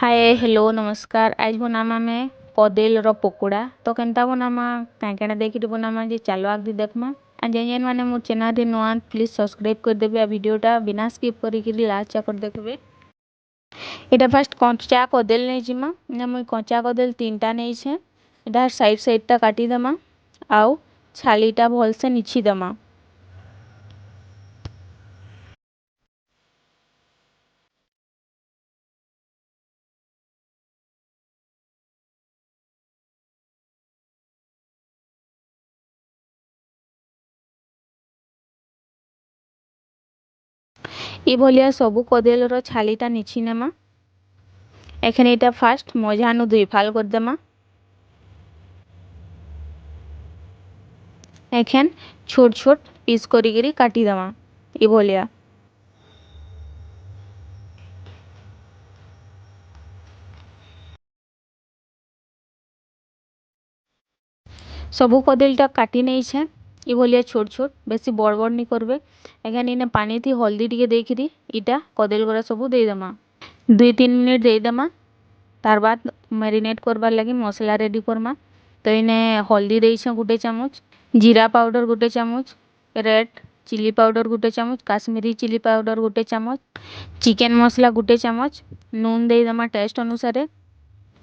Hi hello नमस्कार। आज बनामा में कदेल रो पकोड़ा तो केनता बनामा कांकेना देखि बनामा जे चलो आग देखमा आ जेन माने मोर चैनल रे नुआ प्लीज सब्सक्राइब कर देबे। आ वीडियोटा बिना स्किप करी कि लास्ट तक देखबे। एटा फर्स्ट कच्चा कदेल नै जिमा ना मैं कच्चा कदेल तीनटा नै छे। एटा साइड साइड टा काटी दमा आउ छालीटा भल से निछि दमा। ई भलिया सबु कदेल रो छालीटा निछि नेमा। एखने एटा फास्ट मजानु दुई फाल कर देमा। एखन छोट छोट पीस करी काटी दमा ई भलिया। सबु कदेलटा काटी नहीं छे ई भलिया छोट छोट बेसी बड़ बड़ नहीं करबे। एखन इने पानी थी हल्दी टिके देखिरी इटा कदेल गरा सबु दे दमा। 2-3 मिनट दे दमा। तार बाद मैरिनेट करबार लगी मसला रेडी करमा। तो इने हल्दी देई छे 1 चामच, जीरा पाउडर 1 चामच, रेड चिली पाउडर 1 चामच, काश्मीरी चिली पाउडर 1 चामच, चिकन मसला 1 चामच, नून दे दमा टेस्ट अनुसार,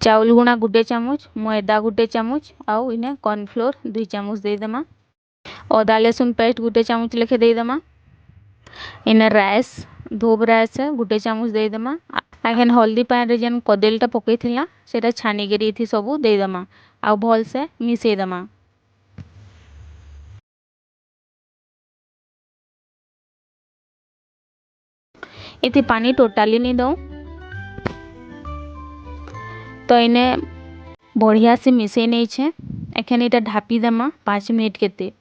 चाउल गुणा 1 चामच, मैदा 1 चामच आउ इने कॉर्नफ्लोर 2 चामच दे दमा। अदा लहसुन पेस्ट 1 चामच लेखे दे दमा। इने राइस धोब राइस 1 चामच दे दमा। आखन हल्दी पान रे जेन कदेलटा पकई थिला सेटा छानी गिरी थी सबु दे दमा आउ भल से मिसे दमा। इति पानी टोटाली नहीं दो। तो इने बढ़िया से मिसे नहीं छे। एखन इटा ढापी दमा 5 मिनट केते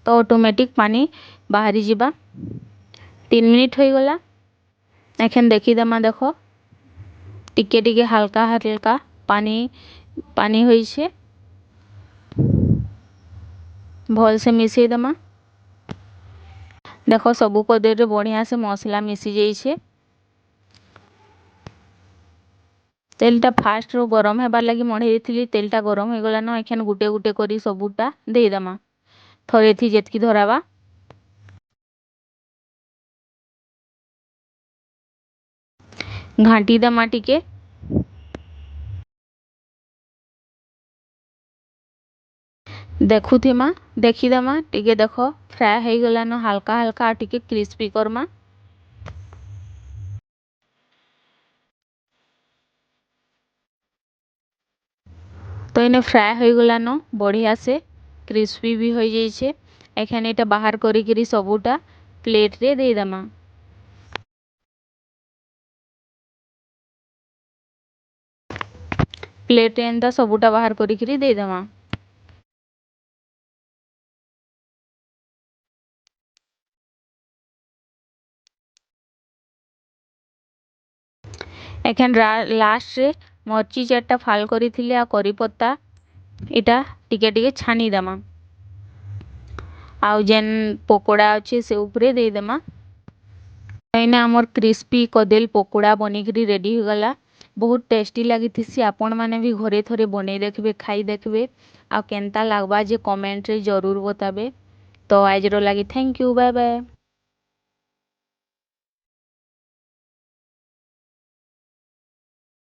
तो ऑटोमेटिक पानी बाहरी जिबा। 3 मिनट हो गला। एखन देखी दमा देखो टिके टिके हल्का हल्का पानी पानी होई छे। भल से मिसे दमा। देखो सबु कदेल रे बढ़िया से मसला मिसी जाई छे। तेलटा फास्ट रो गरम हेबार लगी मढे थी। तेलटा गरम हो गला न एखन गुटे गुटे करी सबुटा दे दमा थरे थी जेतकी धरावा। घाटी दमा टिके। देखुथिमा देखी दमा टिके देखो फ्राई हो गला न हल्का हल्का टिके क्रिस्पी करमा। तो इने फ्राई हो गला न बढ़िया से क्रिस्पी भी हो जाई छे। एखन एटा बाहर करी करी सबुटा प्लेट रे दे दमा। प्लेट रे एंदा सबुटा बाहर करी करी दे दमा। एखन लास्ट रे मर्ची 4टा फाल करी थिले आ करी पत्ता इटा टिके टिके छानी दमा आउ जेन पकोड़ा अच्छे से ऊपरे दे दमा। एने हमर क्रिस्पी कदेल पकोड़ा बनी करी रेडी हो गला। बहुत टेस्टी लगी थी। आपण माने भी घरे थरे बने देखबे खाई देखबे आ केनता लागबा जे कमेंट रे जरूर बताबे। तो आज रो लगी थैंक यू बाय बाय।